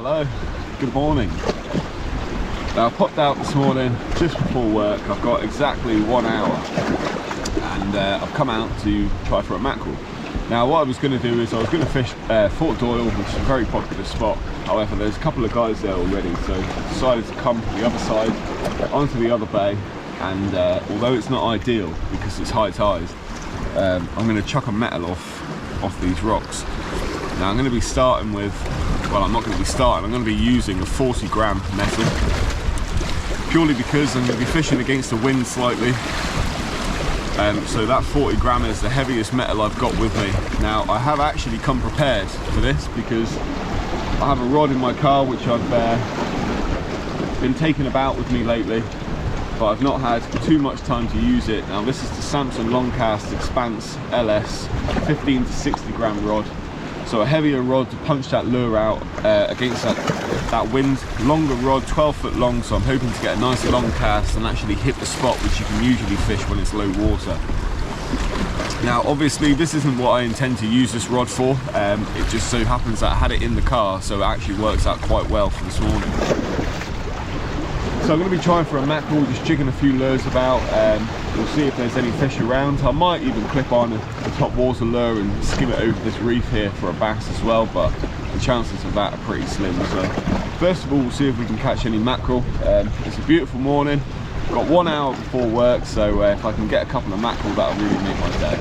Hello, good morning. Now I popped out this morning just before work. I've got exactly 1 hour and I've come out to try for a mackerel. Now what I was going to do is I was going to fish Fort Doyle, which is a very popular spot. However, there's a couple of guys there already, so I decided to come from the other side onto the other bay, and although it's not ideal because it's high tide, I'm going to chuck a metal off these rocks. Now I'm going to be starting with, well, I'm not going to be starting, I'm going to be using a 40 gram metal, purely because I'm going to be fishing against the wind slightly. So that 40 gram is the heaviest metal I've got with me. Now I have actually come prepared for this because I have a rod in my car which I've been taking about with me lately, but I've not had too much time to use it. Now this is the Samson Longcast Expanse LS 15 to 60 gram rod. So a heavier rod to punch that lure out against that wind. Longer rod, 12 foot long, so I'm hoping to get a nice long cast and actually hit the spot which you can usually fish when it's low water. Now obviously this isn't what I intend to use this rod for. It just so happens that I had it in the car, so it actually works out quite well for this morning. So I'm going to be trying for a mackerel, just jigging a few lures about. We'll see if there's any fish around. I might even clip on a top water lure and skim it over this reef here for a bass as well, but the chances of that are pretty slim. So first of all, we'll see if we can catch any mackerel. It's a beautiful morning. Got 1 hour before work, so if I can get a couple of mackerel, that'll really make my day.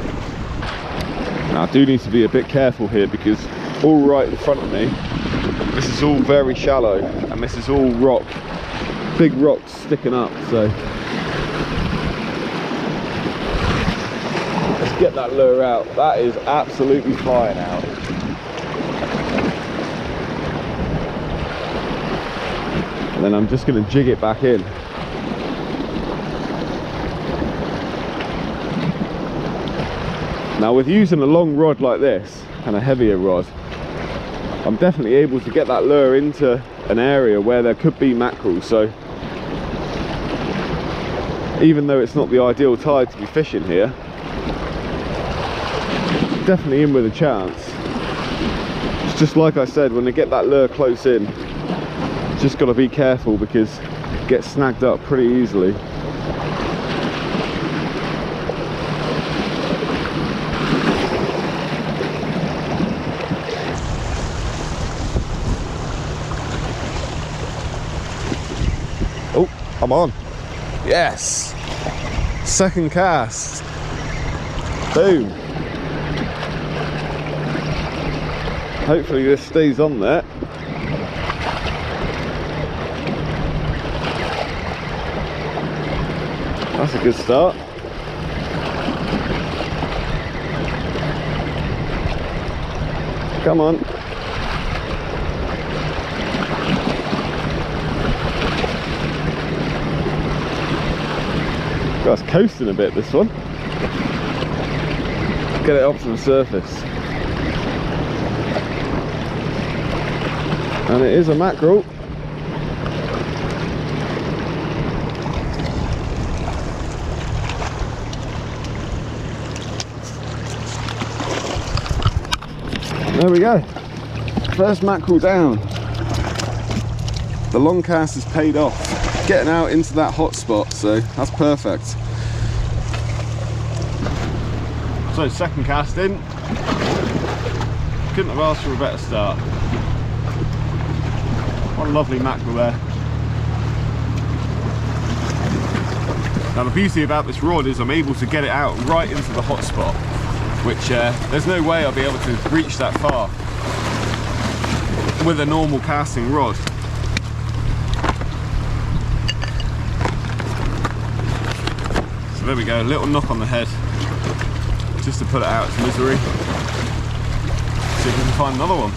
Now I do need to be a bit careful here because all right in front of me, this is all very shallow and this is all rock. Big rocks sticking up, so let's get that lure out. That is absolutely flying out. And then I'm just going to jig it back in. Now with using a long rod like this and a heavier rod, I'm definitely able to get that lure into an area where there could be mackerel. So even though it's not the ideal tide to be fishing here, definitely in with a chance. It's just like I said, when they get that lure close in, just got to be careful because it gets snagged up pretty easily. Oh, I'm on. Yes, second cast, boom. Hopefully this stays on there. That's a good start. Come on. That's coasting a bit, this one. Get it up to the surface. And it is a mackerel. There we go. First mackerel down. The long cast has paid off. Getting out into that hot spot, so that's perfect. So second cast in. Couldn't have asked for a better start. What a lovely mackerel there. Now the beauty about this rod is I'm able to get it out right into the hot spot, which there's no way I'll be able to reach that far with a normal casting rod. So there we go, a little knock on the head just to put it out its misery. See if we can find another one.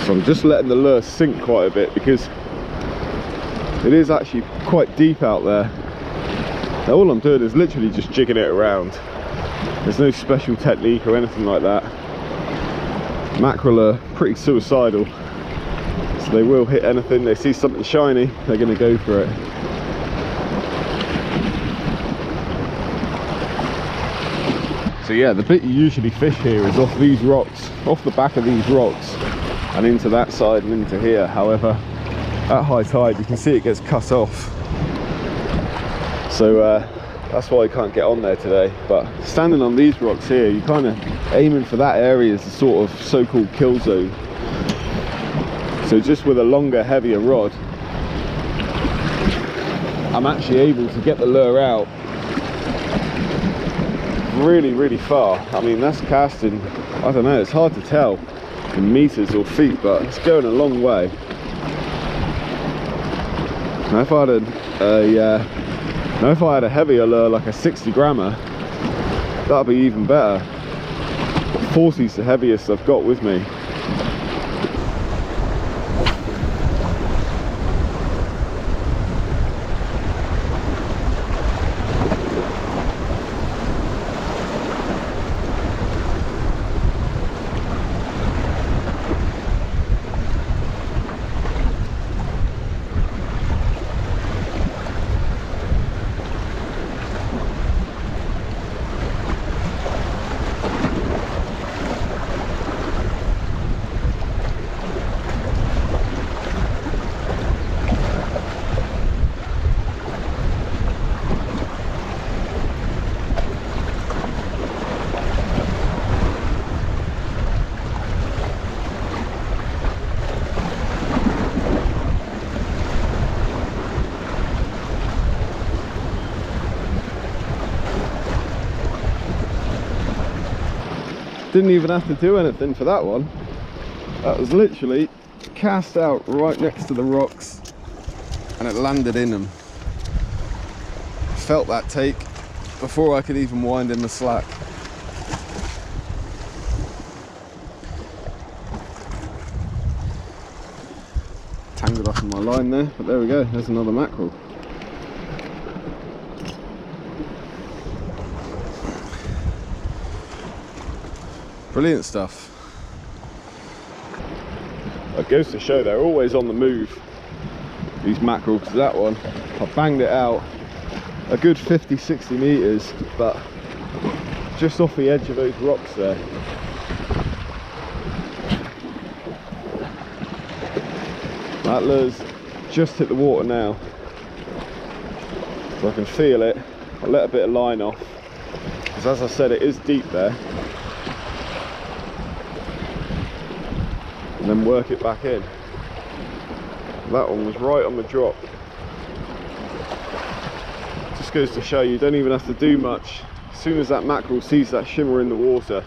So I'm just letting the lure sink quite a bit because it is actually quite deep out there. Now all I'm doing is literally just jigging it around. There's no special technique or anything like that. Mackerel are pretty suicidal, so they will hit anything. They see something shiny, they're going to go for it. So yeah, the bit you usually fish here is off these rocks, off the back of these rocks. and into that side and into here. However, at high tide you can see it gets cut off, so that's why I can't get on there today. But standing on these rocks here, you're kind of aiming for that area as the sort of so-called kill zone. So just with a longer, heavier rod, I'm actually able to get the lure out really, really far. I mean, that's casting, I don't know, it's hard to tell in meters or feet, but it's going a long way. Now if I had a heavier lure, like a 60 grammer, that'd be even better. 40's the heaviest I've got with me. Didn't even have to do anything for that one. That was literally cast out right next to the rocks and it landed in them. Felt that take before I could even wind in the slack. Tangled up in my line there, but there we go, there's another mackerel. Brilliant stuff. It goes to show they're always on the move, these mackerel, because that one, I banged it out a good 50-60 meters, but just off the edge of those rocks there. That lure's just hit the water now, so I can feel it. I'll let a bit of line off, because as I said, it is deep there. And then work it back in. That one was right on the drop. Just goes to show you don't even have to do much. As soon as that mackerel sees that shimmer in the water,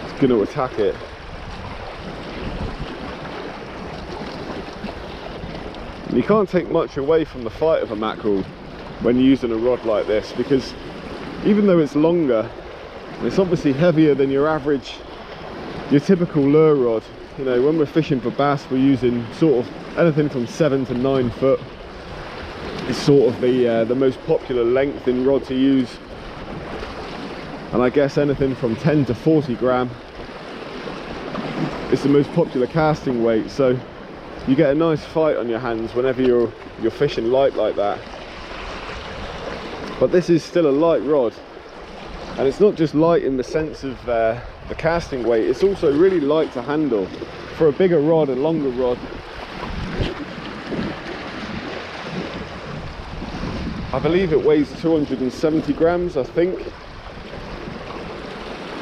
it's going to attack it. And you can't take much away from the fight of a mackerel when you're using a rod like this, because even though it's longer, and it's obviously heavier than your average, your typical lure rod, you know, when we're fishing for bass, we're using sort of anything from 7 to 9 foot. It's sort of the most popular length in rod to use, and I guess anything from 10 to 40 gram is the most popular casting weight. So you get a nice fight on your hands whenever you're fishing light like that. But this is still a light rod, and it's not just light in the sense of the casting weight, it's also really light to handle. For a bigger rod, a longer rod, I believe it weighs 270 grams, I think.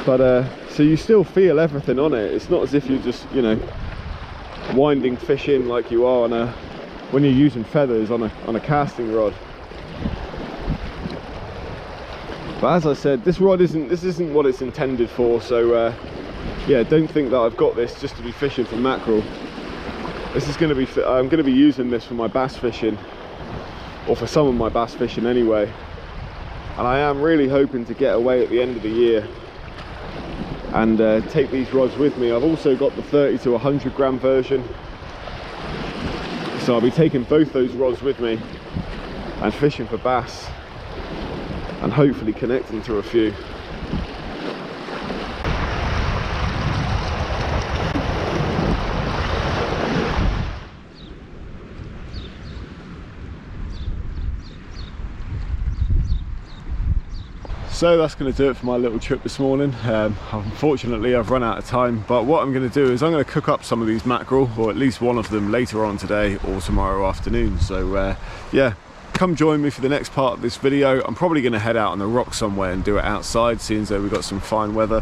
But so you still feel everything on it. It's not as if you're just, you know, winding fish in like you are on when you're using feathers on a casting rod. But as I said, this isn't what it's intended for, so yeah, don't think that I've got this just to be fishing for mackerel. This is going to be, I'm going to be using this for my bass fishing, or for some of my bass fishing anyway. And I am really hoping to get away at the end of the year and take these rods with me. I've also got the 30 to 100 gram version, so I'll be taking both those rods with me and fishing for bass, and hopefully connecting to a few. So that's going to do it for my little trip this morning. Unfortunately I've run out of time, but what I'm going to do is I'm going to cook up some of these mackerel, or at least one of them, later on today or tomorrow afternoon. So yeah, come join me for the next part of this video. I'm probably going to head out on the rock somewhere and do it outside, seeing as though we've got some fine weather,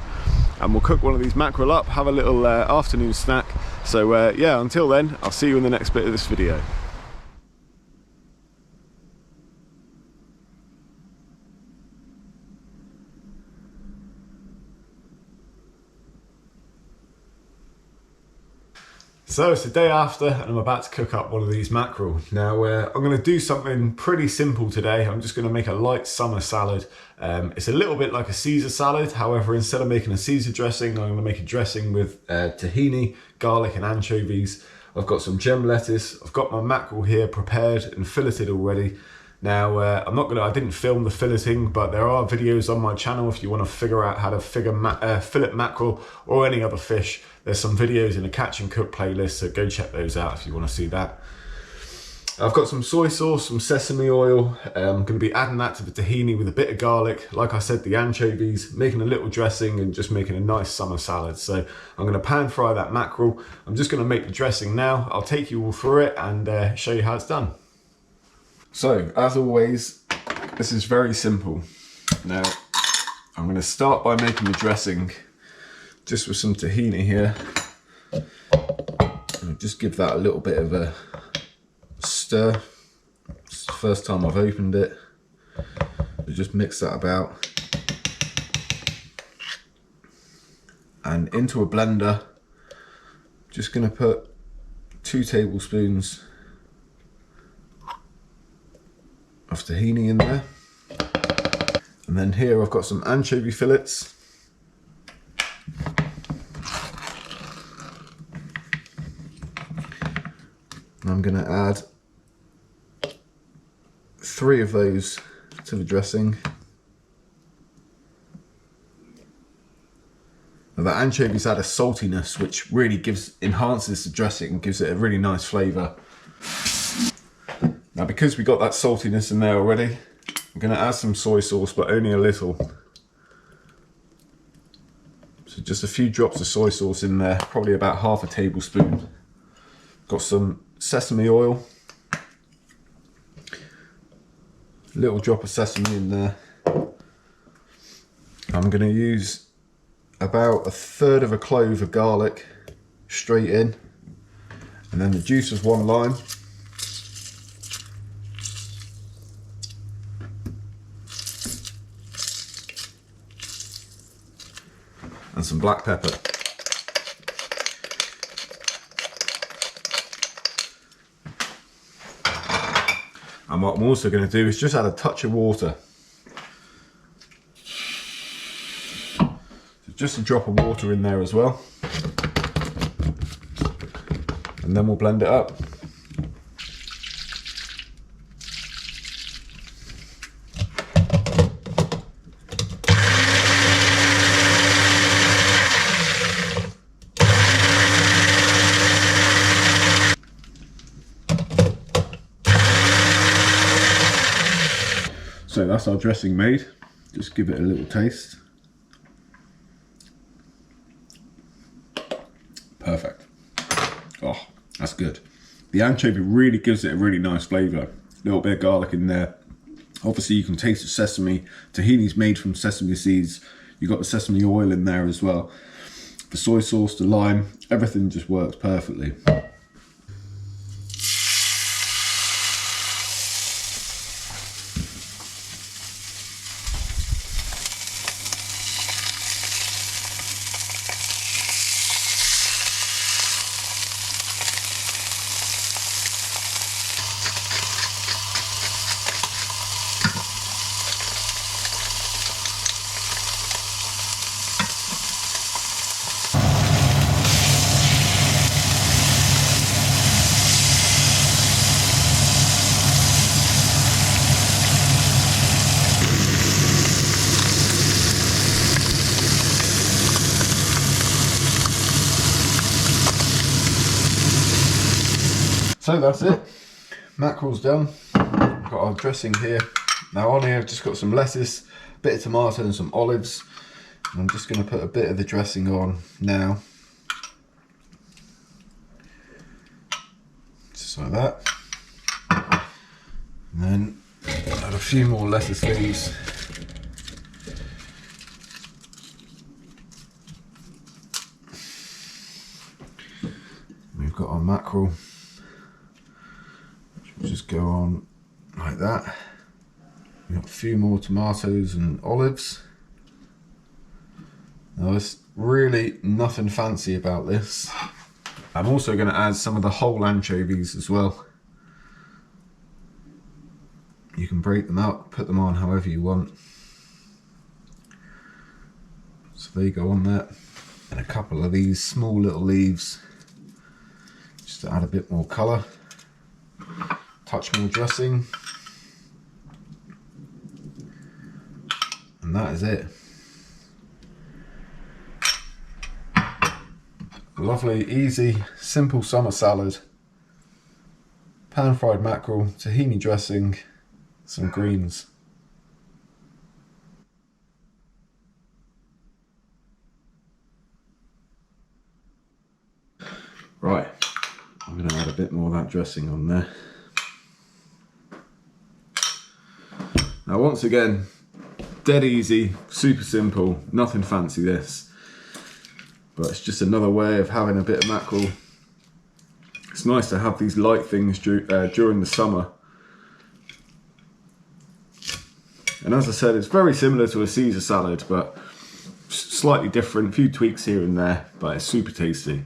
and we'll cook one of these mackerel up, have a little afternoon snack. So yeah, until then, I'll see you in the next bit of this video. So it's the day after and I'm about to cook up one of these mackerel. Now I'm going to do something pretty simple today. I'm just going to make a light summer salad. It's a little bit like a Caesar salad. However, instead of making a Caesar dressing, I'm going to make a dressing with tahini, garlic and anchovies. I've got some gem lettuce. I've got my mackerel here prepared and filleted already. Now I didn't film the filleting, but there are videos on my channel if you want to figure out how to fillet mackerel or any other fish. There's some videos in the Catch and Cook playlist, so go check those out if you want to see that. I've got some soy sauce, some sesame oil. I'm going to be adding that to the tahini with a bit of garlic. Like I said, the anchovies, making a little dressing and just making a nice summer salad. So I'm going to pan fry that mackerel. I'm just going to make the dressing now. I'll take you all through it and show you how it's done. So, as always, this is very simple. Now, I'm going to start by making the dressing just with some tahini here. And just give that a little bit of a stir. It's the first time I've opened it. So just mix that about. And into a blender, just going to put 2 tablespoons of tahini in there, and then here I've got some anchovy fillets, and I'm going to add 3 of those to the dressing. Now the anchovies add a saltiness which really enhances the dressing and gives it a really nice flavour. Now because we got that saltiness in there already, I'm going to add some soy sauce, but only a little. So just a few drops of soy sauce in there, probably about half a tablespoon. Got some sesame oil, a little drop of sesame in there. I'm going to use about 1/3 of a clove of garlic straight in, and then the juice of 1 lime. And some black pepper. And what I'm also going to do is just add a touch of water. So just a drop of water in there as well. And then we'll blend it up. So that's our dressing made. Just give it a little taste. Perfect. Oh, that's good. The anchovy really gives it a really nice flavour. A little bit of garlic in there. Obviously you can taste the sesame. Tahini's made from sesame seeds. You've got the sesame oil in there as well. The soy sauce, the lime, everything just works perfectly. So that's it, mackerel's done. Got our dressing here. Now on here I've just got some lettuce bit of tomato and some olives. And I'm just going to put a bit of the dressing on now. Just like that. And then add a few more lettuce leaves. We've got our mackerel, which will just go on like that. We've got a few more tomatoes and olives. Now there's really nothing fancy about this. I'm also going to add some of the whole anchovies as well. You can break them out, put them on however you want. So there you go on there. And a couple of these small little leaves, just to add a bit more colour. Touch more dressing. And that is it. Lovely, easy, simple summer salad. Pan fried mackerel, tahini dressing, some greens. Right, I'm going to add a bit more of that dressing on there. Now once again, dead easy, super simple, nothing fancy this. But it's just another way of having a bit of mackerel. It's nice to have these light things during the summer. And as I said, it's very similar to a Caesar salad, but slightly different, a few tweaks here and there, but it's super tasty.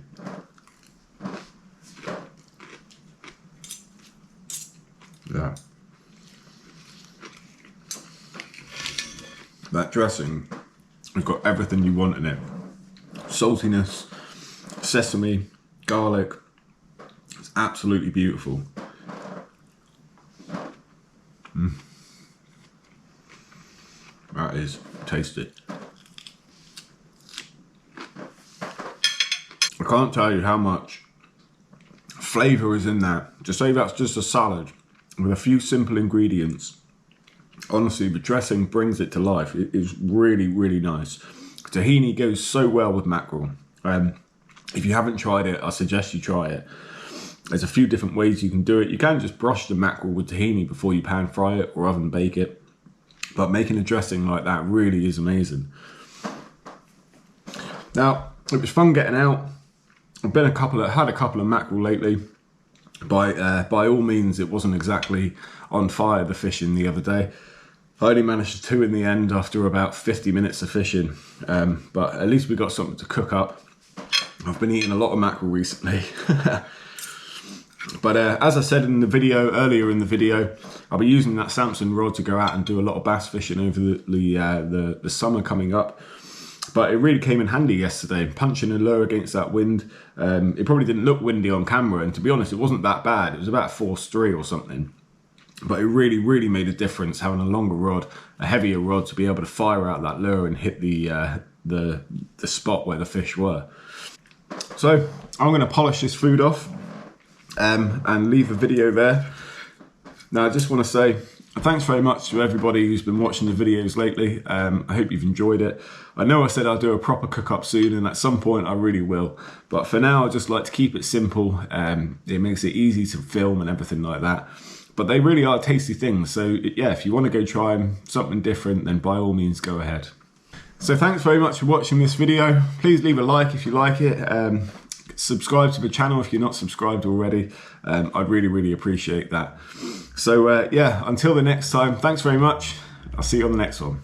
Yeah. That dressing has got everything you want in it. Saltiness, sesame, garlic. It's absolutely beautiful. That is tasty. I can't tell you how much flavour is in that. To say that's just a salad with a few simple ingredients, honestly, the dressing brings it to life. It is really, really nice. Tahini goes so well with mackerel. If you haven't tried it, I suggest you try it. There's a few different ways you can do it. You can just brush the mackerel with tahini before you pan fry it or oven bake it. But making a dressing like that really is amazing. Now, it was fun getting out. I've had a couple of mackerel lately. By all means, it wasn't exactly on fire, the fishing the other day. I only managed 2 in the end after about 50 minutes of fishing, but at least we got something to cook up. I've been eating a lot of mackerel recently. But as I said earlier in the video, I'll be using that Samson rod to go out and do a lot of bass fishing over the summer coming up. But it really came in handy yesterday, punching a lure against that wind. It probably didn't look windy on camera, and to be honest, it wasn't that bad. It was about force 3 or something. But it really, really made a difference having a longer rod, a heavier rod, to be able to fire out that lure and hit the spot where the fish were. So I'm going to polish this food off and leave the video there. Now I just want to say thanks very much to everybody who's been watching the videos lately. I hope you've enjoyed it. I know I said I'll do a proper cook up soon, and at some point I really will. But for now, I just like to keep it simple. It makes it easy to film and everything like that. But they really are tasty things. So yeah, if you want to go try something different, then by all means go ahead. So thanks very much for watching this video. Please leave a like if you like it. Subscribe to the channel if you're not subscribed already. I'd really, really appreciate that. So yeah, until the next time, thanks very much. I'll see you on the next one.